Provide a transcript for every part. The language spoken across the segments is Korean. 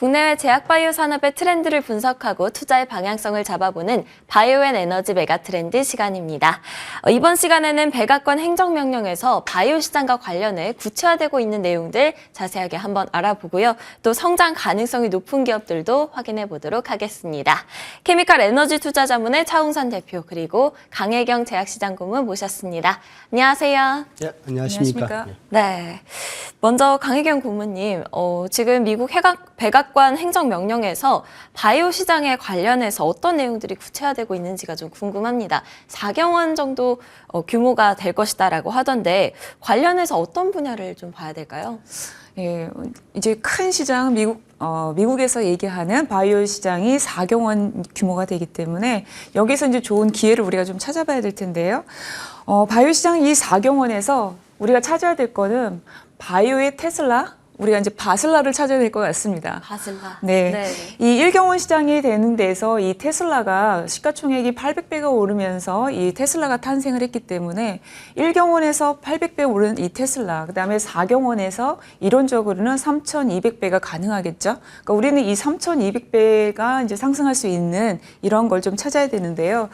국내외 제약바이오 산업의 트렌드를 분석하고 투자의 방향성을 잡아보는 바이오앤에너지 메가트렌드 시간입니다. 이번 시간에는 백악관 행정명령에서 바이오 시장과 관련해 구체화되고 있는 내용들 자세하게 한번 알아보고요. 또 성장 가능성이 높은 기업들도 확인해 보도록 하겠습니다. 케미칼 에너지 투자자문의 차웅선 대표 그리고 강혜경 제약시장 고문 모셨습니다. 안녕하세요. 네, 안녕하십니까. 네, 먼저 강혜경 고문님, 지금 미국 백악관 행정명령에서 바이오 시장에 관련해서 어떤 내용들이 구체화되고 있는지가 좀 궁금합니다. 4경 원 정도 규모가 될 것이다라고 하던데 관련해서 어떤 분야를 좀 봐야 될까요? 예, 이제 큰 시장 미국에서 얘기하는 바이오 시장이 4경 원 규모가 되기 때문에 여기서 이제 좋은 기회를 우리가 좀 찾아봐야 될 텐데요. 바이오 시장 이 4경 원에서 우리가 찾아야 될 거는 바이오의 테슬라, 우리가 이제 바슬라를 찾아야 될 것 같습니다. 바슬라. 네. 네. 이 1경원 시장이 되는 데서 이 테슬라가 시가총액이 800배가 오르면서 이 테슬라가 탄생을 했기 때문에 1경원에서 800배 오른 이 테슬라, 그다음에 4경원에서 이론적으로는 3,200배가 가능하겠죠. 그러니까 우리는 이 3,200배가 이제 상승할 수 있는 이런 걸 좀 찾아야 되는데요.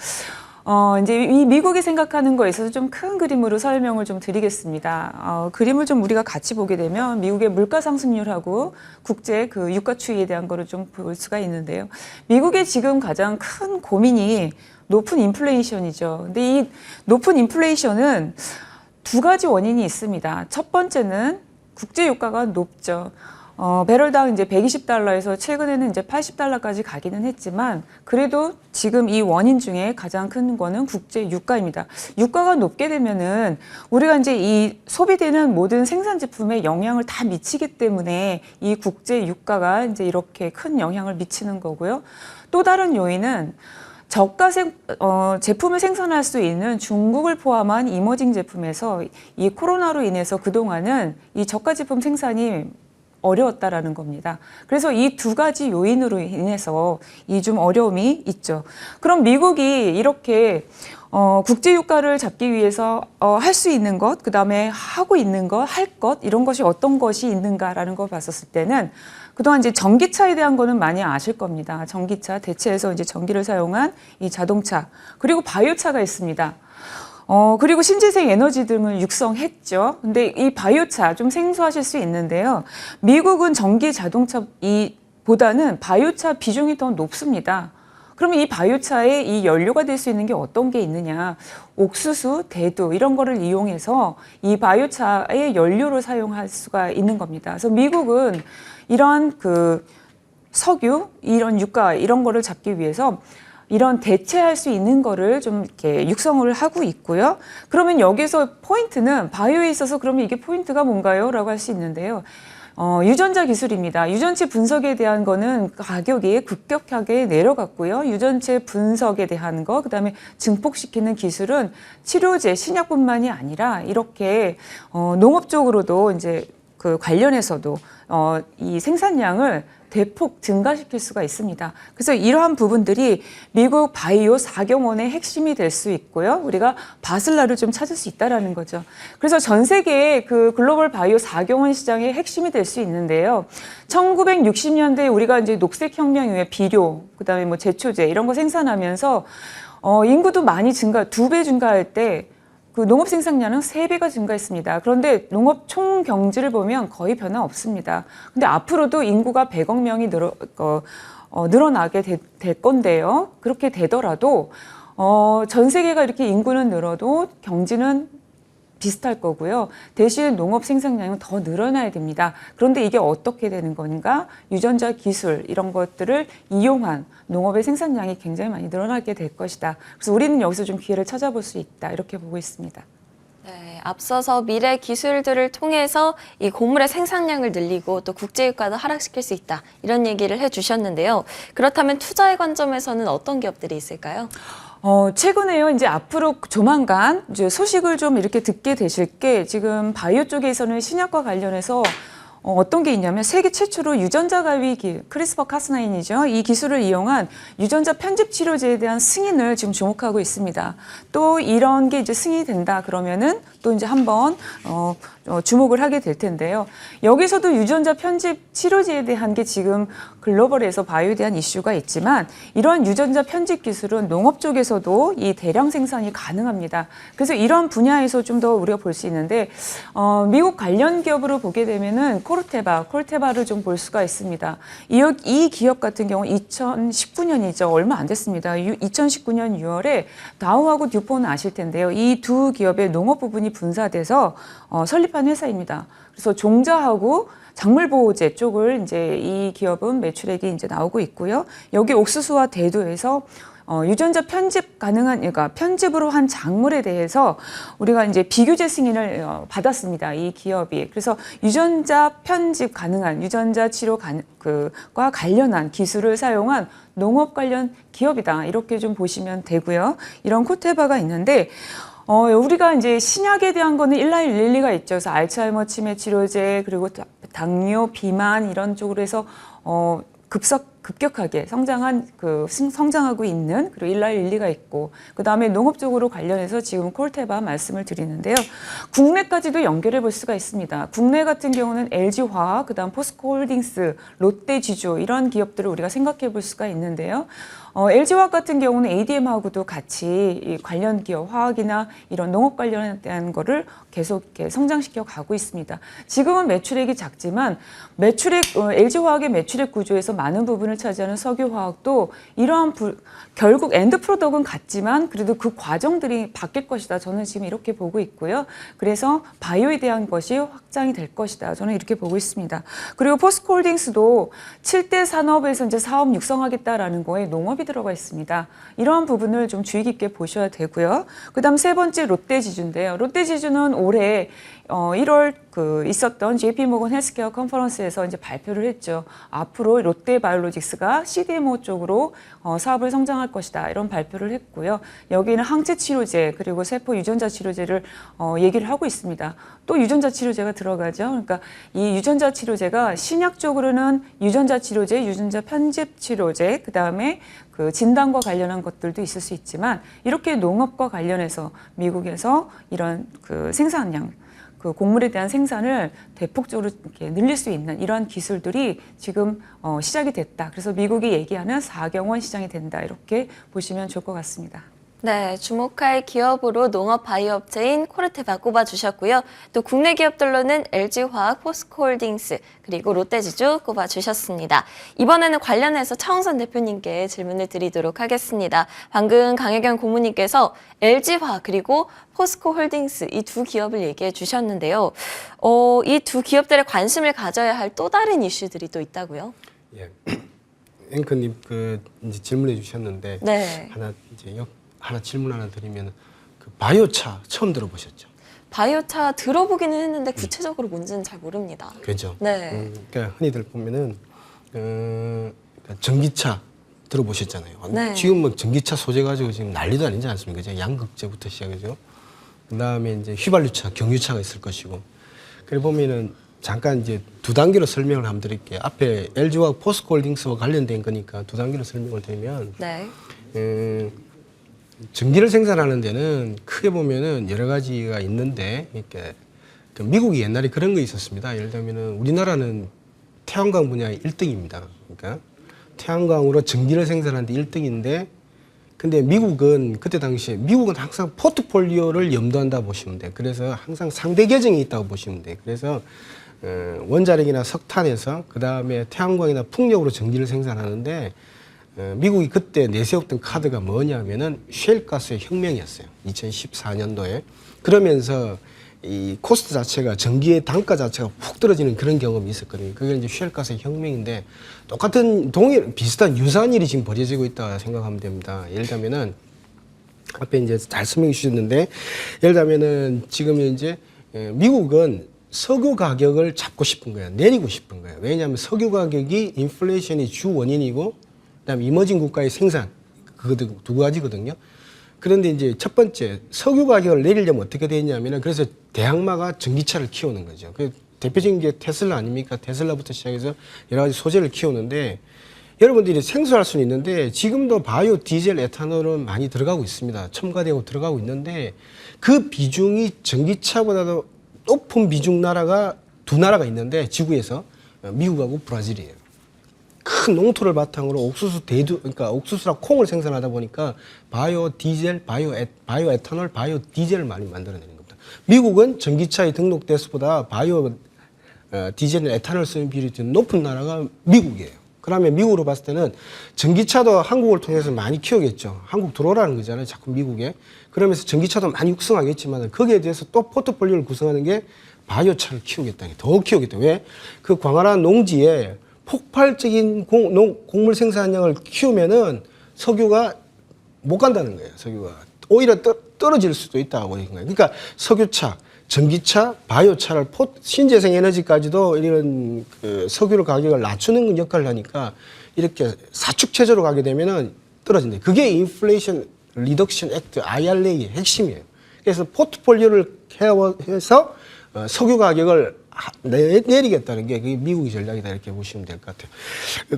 이제 이 미국이 생각하는 거에 있어서 좀 큰 그림으로 설명을 좀 드리겠습니다. 그림을 좀 우리가 같이 보게 되면 미국의 물가 상승률하고 국제 그 유가 추이에 대한 거를 좀 볼 수가 있는데요. 미국의 지금 가장 큰 고민이 높은 인플레이션이죠. 근데 이 높은 인플레이션은 두 가지 원인이 있습니다. 첫 번째는 국제 유가가 높죠. 배럴당 이제 120달러에서 최근에는 이제 80달러까지 가기는 했지만 그래도 지금 이 원인 중에 가장 큰 거는 국제 유가입니다. 유가가 높게 되면은 우리가 이제 이 소비되는 모든 생산 제품에 영향을 다 미치기 때문에 이 국제 유가가 이제 이렇게 큰 영향을 미치는 거고요. 또 다른 요인은 저가 제품을 생산할 수 있는 중국을 포함한 이머징 제품에서 이 코로나로 인해서 그동안은 이 저가 제품 생산이 어려웠다라는 겁니다. 그래서 이 두 가지 요인으로 인해서 이 좀 어려움이 있죠. 그럼 미국이 이렇게 국제 유가를 잡기 위해서 할 수 있는 것, 그다음에 하고 있는 것, 할 것, 이런 것이 어떤 것이 있는가라는 걸 봤었을 때는 그동안 이제 전기차에 대한 거는 많이 아실 겁니다. 전기차, 대체해서 이제 전기를 사용한 이 자동차, 그리고 바이오차가 있습니다. 그리고 신재생 에너지 등을 육성했죠. 근데 이 바이오차 좀 생소하실 수 있는데요. 미국은 전기 자동차 보다는 바이오차 비중이 더 높습니다. 그러면 이 바이오차에 이 연료가 될 수 있는 게 어떤 게 있느냐. 옥수수, 대두 이런 거를 이용해서 이 바이오차의 연료를 사용할 수가 있는 겁니다. 그래서 미국은 이러한 그 석유, 이런 유가 이런 거를 잡기 위해서 이런 대체할 수 있는 거를 좀 이렇게 육성을 하고 있고요. 그러면 여기서 포인트는 바이오에 있어서 그러면 이게 포인트가 뭔가요? 라고 할 수 있는데요. 유전자 기술입니다. 유전체 분석에 대한 거는 가격이 급격하게 내려갔고요. 유전체 분석에 대한 거, 그다음에 증폭시키는 기술은 치료제, 신약뿐만이 아니라 이렇게 농업 쪽으로도 이제 그 관련해서도 이 생산량을 대폭 증가시킬 수가 있습니다. 그래서 이러한 부분들이 미국 바이오 4경원의 핵심이 될 수 있고요. 우리가 바슬라를 좀 찾을 수 있다라는 거죠. 그래서 전 세계의 그 글로벌 바이오 4경원 시장의 핵심이 될 수 있는데요. 1960년대에 우리가 이제 녹색혁명 이후에 비료, 그다음에 뭐 제초제 이런 거 생산하면서 인구도 많이 2배 증가할 때 그 농업 생산량은 3배가 증가했습니다. 그런데 농업 총 경지를 보면 거의 변화 없습니다. 근데 앞으로도 인구가 100억 명이 늘어나게 될 건데요. 그렇게 되더라도 전 세계가 이렇게 인구는 늘어도 경지는 비슷할 거고요. 대신 농업 생산량은 더 늘어나야 됩니다. 그런데 이게 어떻게 되는 건가? 유전자 기술 이런 것들을 이용한 농업의 생산량이 굉장히 많이 늘어나게 될 것이다. 그래서 우리는 여기서 좀 기회를 찾아볼 수 있다. 이렇게 보고 있습니다. 네, 앞서서 미래 기술들을 통해서 이 곡물의 생산량을 늘리고 또 국제유가도 하락시킬 수 있다. 이런 얘기를 해주셨는데요. 그렇다면 투자의 관점에서는 어떤 기업들이 있을까요? 최근에요, 이제 앞으로 조만간 이제 소식을 좀 이렇게 듣게 되실 게 지금 바이오 쪽에서는 신약과 관련해서 어떤 게 있냐면 세계 최초로 유전자 가위 크리스퍼-카스나인이죠. 이 기술을 이용한 유전자 편집 치료제에 대한 승인을 지금 주목하고 있습니다. 또 이런 게 이제 승인이 된다 그러면은 또 이제 한번 주목을 하게 될 텐데요. 여기서도 유전자 편집 치료제에 대한 게 지금 글로벌에서 바이오에 대한 이슈가 있지만 이러한 유전자 편집 기술은 농업 쪽에서도 이 대량 생산이 가능합니다. 그래서 이런 분야에서 좀 더 우리가 볼 수 있는데 미국 관련 기업으로 보게 되면은 콜테바를 좀 볼 수가 있습니다. 이 기업 같은 경우 2019년이죠. 얼마 안 됐습니다. 2019년 6월에 다우하고 듀폰은 아실 텐데요. 이 두 기업의 농업 부분이 분사돼서 설립한 회사입니다. 그래서 종자하고 작물 보호제 쪽을 이제 이 기업은 매출액이 이제 나오고 있고요. 여기 옥수수와 대두에서 유전자 편집 가능한, 그러니까 편집으로 한 작물에 대해서 우리가 이제 비규제 승인을 받았습니다. 이 기업이. 그래서 유전자 편집 가능한 유전자 치료 과 관련한 기술을 사용한 농업 관련 기업이다. 이렇게 좀 보시면 되고요. 이런 코테바가 있는데, 우리가 이제 신약에 대한 거는 11112가 있죠. 그래서 알츠하이머 치매 치료제, 그리고 당뇨, 비만 이런 쪽으로 해서, 급격하게 성장하고 있는 그리고 11112가 있고 그다음에 농업 쪽으로 관련해서 지금 콜테바 말씀을 드리는데요. 국내까지도 연결해 볼 수가 있습니다. 국내 같은 경우는 LG화학, 그다음 포스코홀딩스, 롯데지주 이런 기업들을 우리가 생각해 볼 수가 있는데요. LG화학 같은 경우는 ADM하고도 같이 이 관련 기업, 화학이나 이런 농업 관련된 거를 계속 이렇게 성장시켜 가고 있습니다. 지금은 매출액이 작지만 LG화학의 매출액 구조에서 많은 부분을 차지하는 석유화학도 이러한 결국 엔드 프로덕트는 같지만 그래도 그 과정들이 바뀔 것이다. 저는 지금 이렇게 보고 있고요. 그래서 바이오에 대한 것이 확장이 될 것이다. 저는 이렇게 보고 있습니다. 그리고 포스코홀딩스도 7대 산업에서 이제 사업 육성하겠다라는 거에 농업이 들어가 있습니다. 이러한 부분을 좀 주의 깊게 보셔야 되고요. 그다음 세 번째 롯데지주인데요. 롯데지주는 올해 1월 있었던 JP모건 헬스케어 컨퍼런스에서 이제 발표를 했죠. 앞으로 롯데바이오로직스가 CDMO 쪽으로 사업을 성장할 것이다. 이런 발표를 했고요. 여기는 항체 치료제 그리고 세포 유전자 치료제를 얘기를 하고 있습니다. 또 유전자 치료제가 들어가죠. 그러니까 이 유전자 치료제가 신약 쪽으로는 유전자 치료제, 유전자 편집 치료제, 그다음에 그 진단과 관련한 것들도 있을 수 있지만 이렇게 농업과 관련해서 미국에서 이런 그 생산량 그 곡물에 대한 생산을 대폭적으로 이렇게 늘릴 수 있는 이러한 기술들이 지금 시작이 됐다. 그래서 미국이 얘기하는 4경원 시장이 된다. 이렇게 보시면 좋을 것 같습니다. 네, 주목할 기업으로 농업 바이오 업체인 코르테바 꼽아주셨고요. 또 국내 기업들로는 LG화학, 포스코홀딩스, 그리고 롯데지주 꼽아주셨습니다. 이번에는 관련해서 차홍선 대표님께 질문을 드리도록 하겠습니다. 방금 강혜경 고문님께서 LG화학 그리고 포스코홀딩스 이 두 기업을 얘기해 주셨는데요. 이 두 기업들의 관심을 가져야 할 또 다른 이슈들이 또 있다고요? 예, 앵커님 이제 질문해 주셨는데 네. 하나 질문 하나 드리면 그 바이오차 처음 들어보셨죠? 바이오차 들어보기는 했는데 구체적으로 뭔지는 잘 모릅니다. 그렇죠. 네. 그러니까 흔히들 보면은 전기차 들어보셨잖아요. 네. 지금 뭐 전기차 소재 가지고 지금 난리도 아니지 않습니까? 이제 양극재부터 시작해서 그다음에 이제 휘발유차, 경유차가 있을 것이고. 그래 보면은 잠깐 이제 두 단계로 설명을 한번 드릴게요. 앞에 LG와 포스코홀딩스와 관련된 거니까 두 단계로 설명을 드리면 네. 전기를 생산하는 데는 크게 보면은 여러 가지가 있는데, 이렇게 미국이 옛날에 그런 거 있었습니다. 예를 들면은 우리나라는 태양광 분야의 1등입니다. 그러니까 태양광으로 전기를 생산하는데 1등인데, 근데 미국은 그때 당시에 미국은 항상 포트폴리오를 염두한다 보시면 돼요. 그래서 항상 상대 계정이 있다고 보시면 돼요. 그래서 원자력이나 석탄에서 그 다음에 태양광이나 풍력으로 전기를 생산하는데. 미국이 그때 내세웠던 카드가 뭐냐면은 셰일가스의 혁명이었어요. 2014년도에. 그러면서 이 코스트 자체가 전기의 단가 자체가 훅 떨어지는 그런 경험이 있었거든요. 그게 이제 셰일가스의 혁명인데 똑같은 비슷한 유사한 일이 지금 벌어지고 있다 생각하면 됩니다. 예를 들면은 앞에 이제 잘 설명해 주셨는데 예를 들면은 지금 이제 미국은 석유 가격을 잡고 싶은 거예요. 내리고 싶은 거예요. 왜냐하면 석유 가격이 인플레이션의 주 원인이고 그다음에 이머징 국가의 생산 그것도 두 가지거든요. 그런데 이제 첫 번째 석유 가격을 내리려면 어떻게 되냐면은 그래서 대항마가 전기차를 키우는 거죠. 그 대표적인 게 테슬라 아닙니까? 테슬라부터 시작해서 여러 가지 소재를 키우는데 여러분들이 생소할 수는 있는데 지금도 바이오 디젤 에탄올은 많이 들어가고 있습니다. 첨가되고 들어가고 있는데 그 비중이 전기차보다도 높은 비중 나라가 두 나라가 있는데 지구에서 미국하고 브라질이에요. 큰 농토를 바탕으로 옥수수 대두, 그러니까 옥수수랑 콩을 생산하다 보니까 바이오 디젤, 바이오 에탄올, 바이오 디젤을 많이 만들어내는 겁니다. 미국은 전기차에 등록돼서보다 바이오 디젤, 에탄올 쓰는 비율이 좀 높은 나라가 미국이에요. 그러면 미국으로 봤을 때는 전기차도 한국을 통해서 많이 키우겠죠. 한국 들어오라는 거잖아요. 자꾸 미국에. 그러면서 전기차도 많이 육성하겠지만 거기에 대해서 또 포트폴리오를 구성하는 게 바이오차를 키우겠다는 게 더 키우겠다. 왜? 그 광활한 농지에 폭발적인 곡물 생산량을 키우면은 석유가 못 간다는 거예요. 석유가. 오히려 떨어질 수도 있다고 보는 거예요. 그러니까 석유차, 전기차, 바이오차를 신재생 에너지까지도 이런 그 석유를 가격을 낮추는 역할을 하니까 이렇게 사축체제로 가게 되면은 떨어진다. 그게 인플레이션 리덕션 액트 IRA의 핵심이에요. 그래서 포트폴리오를 해서 석유 가격을 내리겠다는 게 그게 미국의 전략이다 이렇게 보시면 될 것 같아요.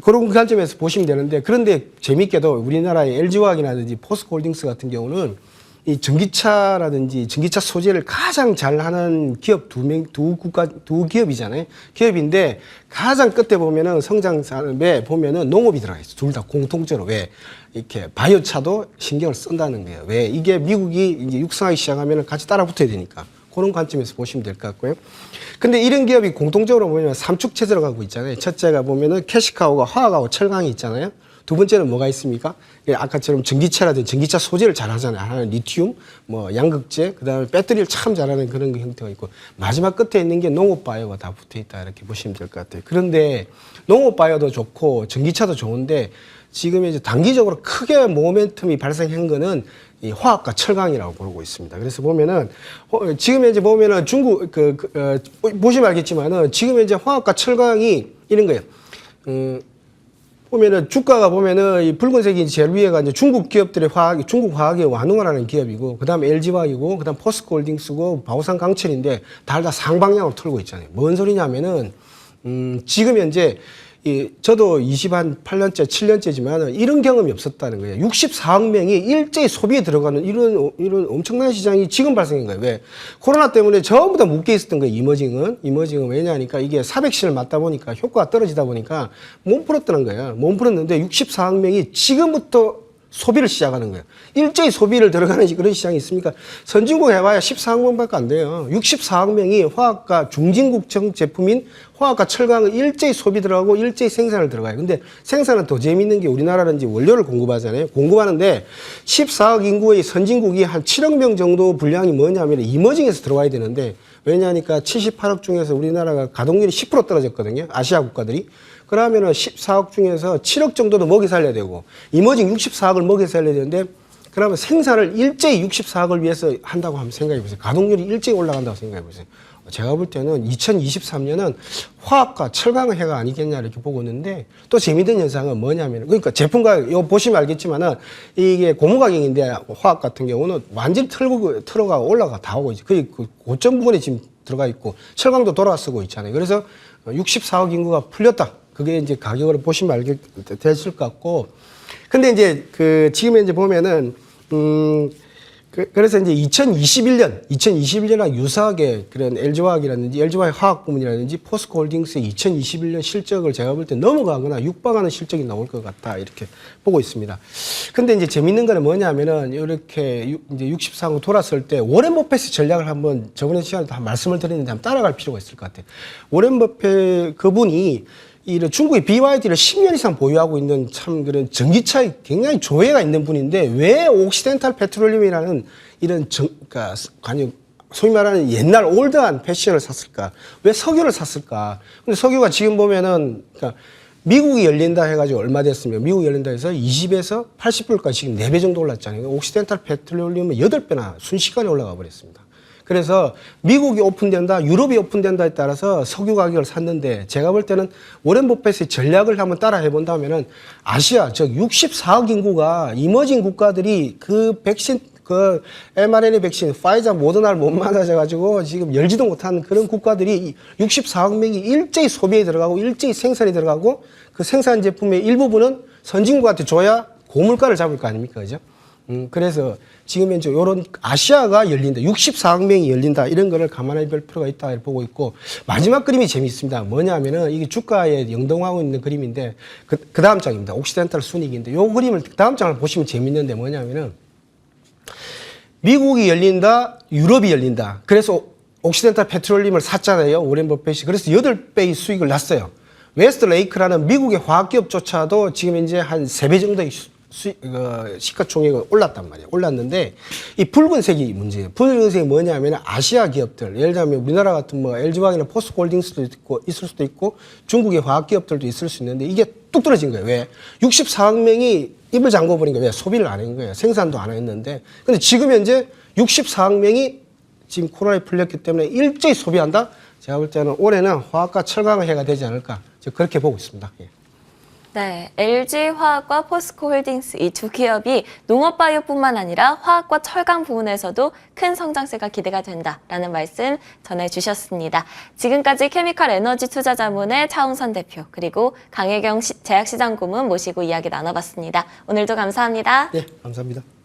그런 관점에서 보시면 되는데 그런데 재미있게도 우리나라의 LG화학이라든지 포스코홀딩스 같은 경우는 이 전기차라든지 전기차 소재를 가장 잘하는 기업 두 기업이잖아요. 기업인데 가장 끝에 보면은 성장 산업에 보면은 농업이 들어가 있어. 둘 다 공통적으로 왜 이렇게 바이오차도 신경을 쓴다는 거예요. 왜 이게 미국이 이제 육성하기 시작하면은 같이 따라 붙어야 되니까. 그런 관점에서 보시면 될 것 같고요. 근데 이런 기업이 공통적으로 보면 삼축 체제로 가고 있잖아요. 첫째가 보면은 캐시카우가 화학하고 철강이 있잖아요. 두 번째는 뭐가 있습니까? 아까처럼 전기차라든지 전기차 소재를 잘하잖아요. 하나는 리튬, 뭐 양극재, 그다음에 배터리를 참 잘하는 그런 형태가 있고 마지막 끝에 있는 게 농업 바이오가 다 붙어 있다 이렇게 보시면 될 것 같아요. 그런데 농업 바이오도 좋고 전기차도 좋은데 지금 이제 단기적으로 크게 모멘텀이 발생한 거는 이 화학과 철강이라고 보고 있습니다. 그래서 보면은 지금 이제 보면은 중국 보시면 알겠지만은 지금 이제 화학과 철강이 이런 거예요. 보면은 주가가 보면은 이 붉은색이 제일 위에가 이제 중국 기업들의 중국 화학의 완웅화라는 기업이고, 그 다음에 LG화학이고, 그 다음 포스코홀딩스고, 바오산 강철인데 다 상방향으로 털고 있잖아요. 뭔 소리냐면은 지금 현재 저도 28년째, 7년째지만 이런 경험이 없었다는 거예요. 64억 명이 일제히 소비에 들어가는 이런 엄청난 시장이 지금 발생한 거예요. 왜? 코로나 때문에 전부 다 묶여 있었던 거예요. 이머징은 왜냐하니까 이게 사백신을 맞다 보니까 효과가 떨어지다 보니까 못 풀었다는 거예요. 못 풀었는데 64억 명이 지금부터 소비를 시작하는 거예요. 일제히 소비를 들어가는 그런 시장이 있습니까? 선진국 해봐야 14억 명밖에 안 돼요. 64억 명이 화학과 중진국적 제품인 화학과 철강을 일제히 소비 들어가고 일제히 생산을 들어가요. 근데 생산은 더 재미있는 게 우리나라는 이제 원료를 공급하잖아요. 공급하는데 14억 인구의 선진국이 한 7억 명 정도 분량이 뭐냐면 이머징에서 들어와야 되는데 왜냐하니까 78억 중에서 우리나라가 가동률이 10% 떨어졌거든요. 아시아 국가들이. 그러면은 14억 중에서 7억 정도도 먹여 살려야 되고, 이머징 64억을 먹여 살려야 되는데, 그러면 생산을 일제히 64억을 위해서 한다고 하면 생각해 보세요. 가동률이 일제히 올라간다고 생각해 보세요. 제가 볼 때는 2023년은 화학과 철강의 해가 아니겠냐 이렇게 보고 있는데, 또 재미있는 현상은 뭐냐면, 그러니까 제품가, 이거 보시면 알겠지만은, 이게 고무가격인데, 화학 같은 경우는 완전히 틀어가 올라가 다 오고 있죠. 그 고점 부분에 지금 들어가 있고, 철강도 돌아서고 있잖아요. 그래서 64억 인구가 풀렸다. 그게 이제 가격으로 보시면 알게 되실 것 같고. 근데 이제 지금 이제 보면은, 그래서 이제 2021년랑 유사하게 그런 LG화학이라든지 LG화학 화학 부문이라든지 포스코홀딩스의 2021년 실적을 제가 볼 때 넘어가거나 육박하는 실적이 나올 것 같다. 이렇게 보고 있습니다. 근데 이제 재밌는 거는 뭐냐면은 이렇게 이제 64억 돌았을 때 워렌 버핏의 전략을 한번 저번에 시간에 다 말씀을 드렸는데 한번 따라갈 필요가 있을 것 같아요. 워렌 버핏 그분이 이런 중국의 BYD를 10년 이상 보유하고 있는 참 그런 전기차에 굉장히 조예가 있는 분인데 왜 옥시덴탈 페트롤리움이라는 이런 그러니까 소위 말하는 옛날 올드한 패션을 샀을까? 왜 석유를 샀을까? 근데 석유가 지금 보면은 그러니까 미국이 열린다 해가지고 얼마 됐습니까? 미국이 열린다 해서 20에서 80불까지 지금 4배 정도 올랐잖아요. 옥시덴탈 페트롤리움은 8배나 순식간에 올라가 버렸습니다. 그래서 미국이 오픈된다, 유럽이 오픈된다에 따라서 석유 가격을 샀는데 제가 볼 때는 워렌 버핏의 전략을 한번 따라 해본다면은 아시아, 즉 64억 인구가 이머징 국가들이 그 백신, 그 mRNA 백신, 파이자, 모더나를 못 맞아가지고 지금 열지도 못하는 그런 국가들이 64억 명이 일제히 소비에 들어가고 일제히 생산에 들어가고 그 생산 제품의 일부분은 선진국한테 줘야 고물가를 잡을 거 아닙니까? 그죠? 그래서 지금 현재 요런 아시아가 열린다, 64억 명이 열린다 이런 거를 감안해 볼 필요가 있다 이렇게 보고 있고, 마지막 그림이 재미있습니다. 뭐냐면은 이게 주가에 연동하고 있는 그림인데 그 다음 장입니다. 옥시덴탈 순이익인데 요 그림을 다음 장을 보시면 재밌는데 뭐냐면은 미국이 열린다, 유럽이 열린다. 그래서 옥시덴탈 페트롤리움을 샀잖아요, 오렌 버핏이. 그래서 8배의 수익을 났어요. 웨스트레이크라는 미국의 화학기업조차도 지금 현재 한 3배 정도의 시가총액이 올랐단 말이에요. 올랐는데 이 붉은색이 문제예요. 붉은색이 뭐냐면 아시아 기업들, 예를 들면 우리나라 같은 뭐 LG화학이나 포스코홀딩스도 있고 있을 수도 있고 중국의 화학기업들도 있을 수 있는데 이게 뚝 떨어진 거예요. 왜? 64억 명이 입을 잠궈버린 거예요. 왜? 소비를 안 한 거예요. 생산도 안 했는데. 근데 지금 현재 64억 명이 지금 코로나에 풀렸기 때문에 일제히 소비한다? 제가 볼 때는 올해는 화학과 철강의 해가 되지 않을까. 저 그렇게 보고 있습니다. 예. 네, LG화학과 포스코홀딩스 이 두 기업이 농업바이오뿐만 아니라 화학과 철강 부문에서도 큰 성장세가 기대가 된다라는 말씀 전해주셨습니다. 지금까지 케미칼 에너지 투자자문의 차홍선 대표 그리고 강혜경 제약시장고문 모시고 이야기 나눠봤습니다. 오늘도 감사합니다. 네, 감사합니다.